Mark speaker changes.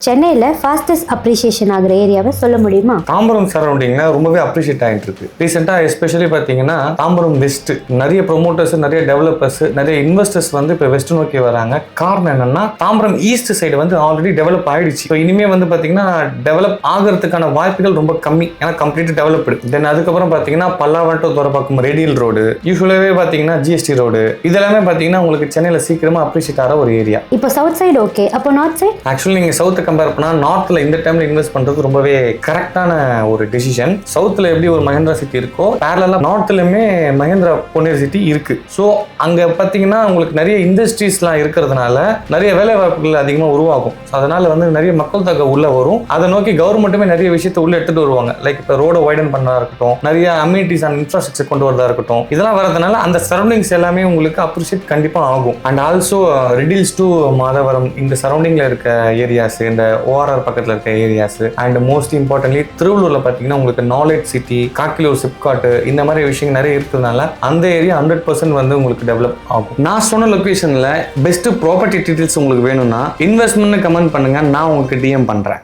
Speaker 1: சென்னையில் fastest appreciation ஆகிற ஏரியாவை சொல்ல முடியுமா?
Speaker 2: தாம்பரம் சரௌண்டிங்ல ரொம்பவே அப்ரிஷியேட் ஆகிட்டு இருக்கு. ரீசெண்டாக எஸ்பெஷலி பார்த்தீங்கன்னா தாம்பரம் வெஸ்ட் நிறைய ப்ரொமோட்டர்ஸ், நிறைய டெவலப்பர்ஸ், நிறைய இன்வெஸ்டர்ஸ் வந்து இப்போ வெஸ்ட் நோக்கி வராங்க. காரணம் என்னன்னா தாம்பரம் ஈஸ்ட் சைடு வந்து ஆல்ரெடி டெவலப் ஆயிடுச்சு. இப்போ இனிமே வந்து பார்த்தீங்கன்னா டெவலப் ஆகிறதுக்கான வாய்ப்புகள் ரொம்ப கம்மி, ஏன்னா கம்ப்ளீட் டெவலப்டு. தென் அதுக்கப்புறம் பார்த்தீங்கன்னா Pallavaram to Thoraipakkam radial road, யூஸ்வலாகவே பார்த்தீங்கன்னா ஜிஎஸ்டி ரோடு, இதெல்லாமே பார்த்தீங்கன்னா உங்களுக்கு சென்னையில் சீக்கிரமா அப்ரிஷியேட் ஆகிற ஒரு ஏரியா.
Speaker 1: இப்போ சவுத் சைடு ஓகே, அப்போ நார்த் சைடு?
Speaker 2: ஆக்சுவலி நீங்கள் சவுத் கம்பேர் பண்ணா நார்த்ல இந்த டைம்ல இன்வெஸ்ட் பண்றது ரொம்பவே கரெக்டான ஒரு டிசிஷன். சவுத்ல எப்படி ஒரு மஹேந்திரா சிட்டி இருக்கோ பேரலா நார்த்லயுமே மஹேந்திரா பொன்னேரி சிட்டி இருக்கு. ஸோ அங்க பாத்தீங்கன்னா உங்களுக்கு நிறைய இண்டஸ்ட்ரீஸ்லாம் இருக்கிறதுனால நிறைய வேலை வாய்ப்புகள் அதிகமாக உருவாகும். அதனால வந்து நிறைய மக்கள் தொகை உள்ள வரும். அதை நோக்கி கவர்மெண்ட்டுமே நிறைய விஷயத்தை உள்ள எடுத்துட்டு வருவாங்க. லைக் இப்போ ரோட வைடன் பண்ணா இருக்கட்டும், நிறைய அம்யூனிட்டிஸ் அண்ட் இன்ஃப்ராஸ்ட்ரக்சர் கொண்டு வரதா இருக்கட்டும், இதெல்லாம் வரதுனால அந்த சரௌண்டிங்ஸ் எல்லாமே உங்களுக்கு அப்ரிஷியேட் கண்டிப்பா ஆகும். And also riddles to Madhavaram இந்த சரௌண்டிங்ல இருக்க ஏரியாஸ், இந்த ஓஆர்ஆர் பக்கத்தில் இருக்க ஏரியாஸ், அண்ட் மோஸ்ட் இம்பார்ட்டன்ட்லி திருவள்ளூர்ல பார்த்தீங்கன்னா உங்களுக்கு நாலேஜ் சிட்டி, காக்கிலூர் சிப்காட், இந்த மாதிரி விஷயங்கள் நிறைய இருக்கிறதுனால அந்த ஏரியா 100% வந்து உங்களுக்கு டெவலப் ஆகும். நான் சொன்ன லொக்கேஷன்ல பெஸ்ட் ப்ராப்பர்ட்டி டீடைல்ஸ் உங்களுக்கு வேணும்னா இன்வெஸ்ட்மெண்ட் கமெண்ட் பண்ணுங்க, நான் உங்களுக்கு டிஎம் பண்றேன்.